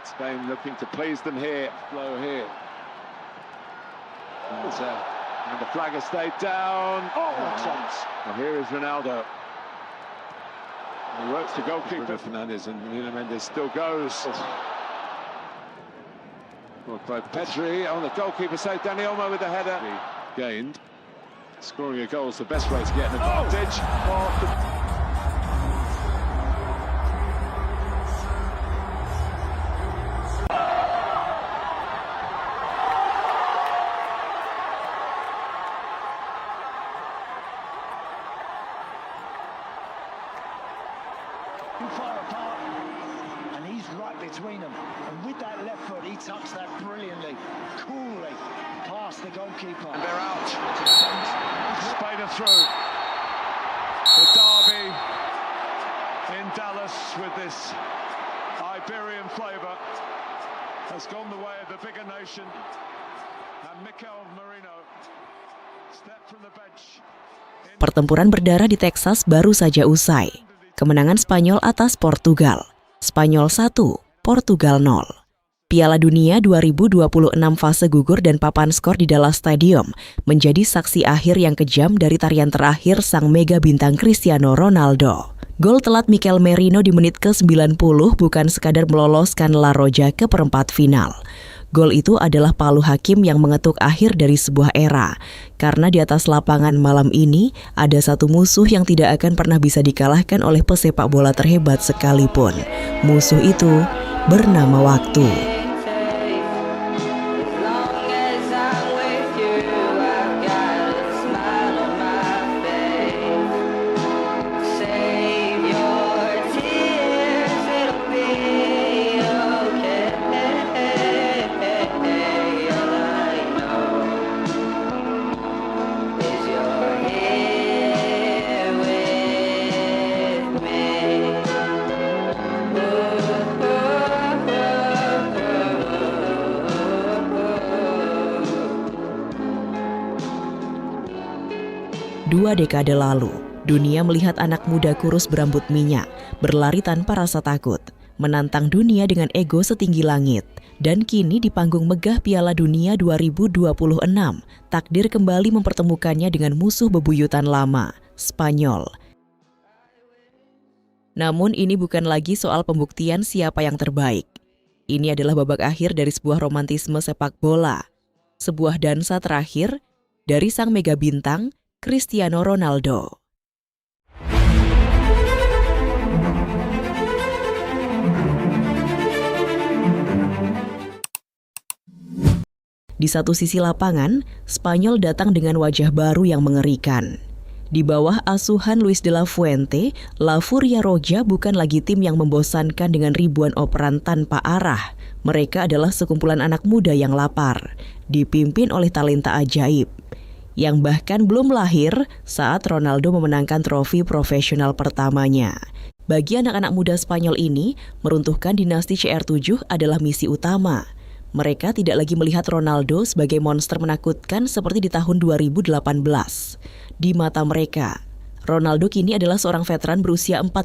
Spain looking to please them here. Blow here. And the flag has stayed down. Well, here is Ronaldo. He works the goalkeeper. Fernandes and Nuno Mendes still goes. Well, Pedri on the goalkeeper save. Dani Olmo with the header. He gained. Scoring a goal is the best way to get an advantage. Far apart, and he's right between them. And with that left foot, he tucks that brilliantly, coolly, past the goalkeeper. And they're out. Spain are through. The derby in Dallas with this Iberian flavour has gone the way of the bigger nation. And Mikel Merino stepped from the bench. Pertempuran berdarah di Texas baru saja usai. Kemenangan Spanyol atas Portugal. Spanyol 1, Portugal 0. Piala Dunia 2026 fase gugur dan papan skor di Dallas Stadium menjadi saksi akhir yang kejam dari tarian terakhir sang mega bintang Cristiano Ronaldo. Gol telat Mikel Merino di menit ke-90 bukan sekadar meloloskan La Roja ke perempat final. Gol itu adalah palu hakim yang mengetuk akhir dari sebuah era. Karena di atas lapangan malam ini, ada satu musuh yang tidak akan pernah bisa dikalahkan oleh pesepak bola terhebat sekalipun. Musuh itu bernama waktu. Dua dekade lalu, dunia melihat anak muda kurus berambut minyak, berlari tanpa rasa takut, menantang dunia dengan ego setinggi langit. Dan kini di panggung megah Piala Dunia 2026, takdir kembali mempertemukannya dengan musuh bebuyutan lama, Spanyol. Namun ini bukan lagi soal pembuktian siapa yang terbaik. Ini adalah babak akhir dari sebuah romantisme sepak bola. Sebuah dansa terakhir dari sang mega bintang, Cristiano Ronaldo. Di satu sisi lapangan, Spanyol datang dengan wajah baru yang mengerikan. Di bawah asuhan Luis de la Fuente, La Furia Roja bukan lagi tim yang membosankan dengan ribuan operan tanpa arah. Mereka adalah sekumpulan anak muda yang lapar, dipimpin oleh talenta ajaib, yang bahkan belum lahir saat Ronaldo memenangkan trofi profesional pertamanya. Bagi anak-anak muda Spanyol ini, meruntuhkan dinasti CR7 adalah misi utama. Mereka tidak lagi melihat Ronaldo sebagai monster menakutkan seperti di tahun 2018. Di mata mereka, Ronaldo kini adalah seorang veteran berusia 41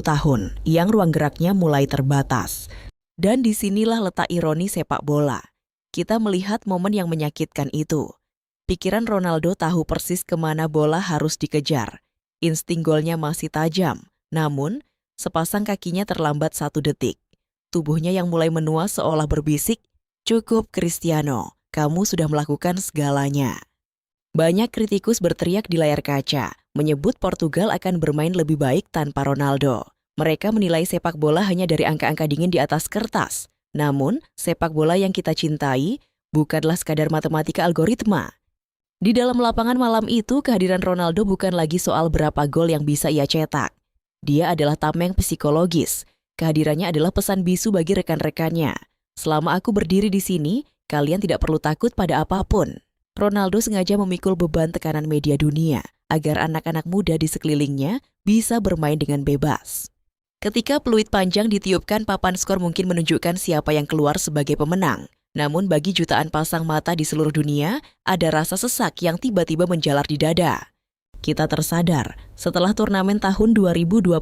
tahun yang ruang geraknya mulai terbatas. Dan disinilah letak ironi sepak bola. Kita melihat momen yang menyakitkan itu. Pikiran Ronaldo tahu persis kemana bola harus dikejar. Insting golnya masih tajam, namun sepasang kakinya terlambat 1 detik. Tubuhnya yang mulai menua seolah berbisik, "Cukup Cristiano, kamu sudah melakukan segalanya." Banyak kritikus berteriak di layar kaca, menyebut Portugal akan bermain lebih baik tanpa Ronaldo. Mereka menilai sepak bola hanya dari angka-angka dingin di atas kertas. Namun, sepak bola yang kita cintai bukanlah sekadar matematika algoritma. Di dalam lapangan malam itu, kehadiran Ronaldo bukan lagi soal berapa gol yang bisa ia cetak. Dia adalah tameng psikologis. Kehadirannya adalah pesan bisu bagi rekan-rekannya. Selama aku berdiri di sini, kalian tidak perlu takut pada apapun. Ronaldo sengaja memikul beban tekanan media dunia agar anak-anak muda di sekelilingnya bisa bermain dengan bebas. Ketika peluit panjang ditiupkan, papan skor mungkin menunjukkan siapa yang keluar sebagai pemenang. Namun bagi jutaan pasang mata di seluruh dunia, ada rasa sesak yang tiba-tiba menjalar di dada. Kita tersadar, setelah turnamen tahun 2026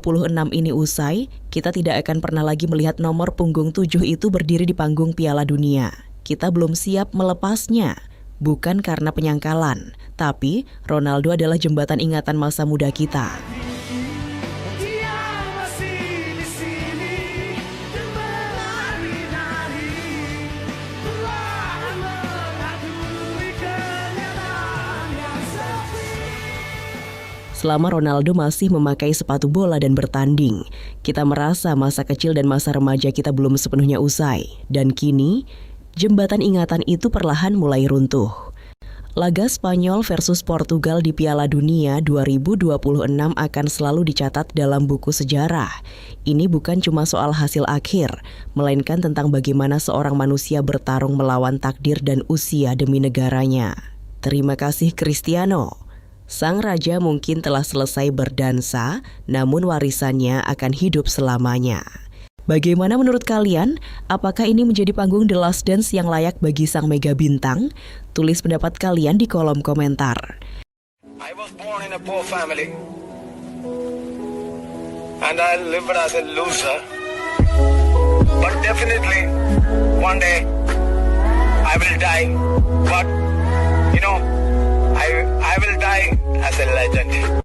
ini usai, kita tidak akan pernah lagi melihat nomor punggung 7 itu berdiri di panggung Piala Dunia. Kita belum siap melepasnya, bukan karena penyangkalan, tapi Ronaldo adalah jembatan ingatan masa muda kita. Selama Ronaldo masih memakai sepatu bola dan bertanding, kita merasa masa kecil dan masa remaja kita belum sepenuhnya usai. Dan kini, jembatan ingatan itu perlahan mulai runtuh. Laga Spanyol versus Portugal di Piala Dunia 2026 akan selalu dicatat dalam buku sejarah. Ini bukan cuma soal hasil akhir, melainkan tentang bagaimana seorang manusia bertarung melawan takdir dan usia demi negaranya. Terima kasih Cristiano. Sang raja mungkin telah selesai berdansa, namun warisannya akan hidup selamanya. Bagaimana menurut kalian? Apakah ini menjadi panggung The Last Dance yang layak bagi sang mega bintang? Tulis pendapat kalian di kolom komentar. I was born in a poor family and I lived as a loser. But definitely one day I will die. But you know, I will die as a legend.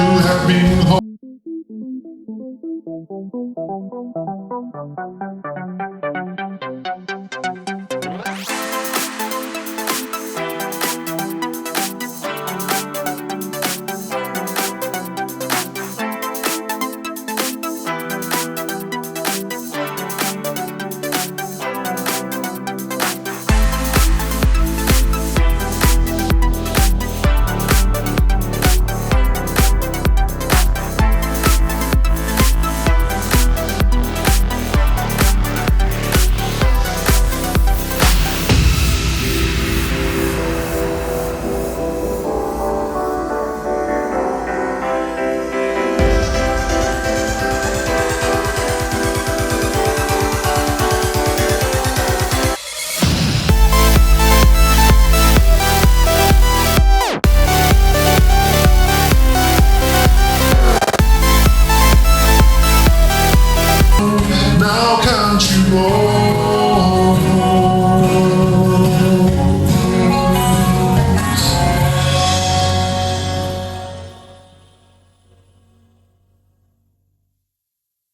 have been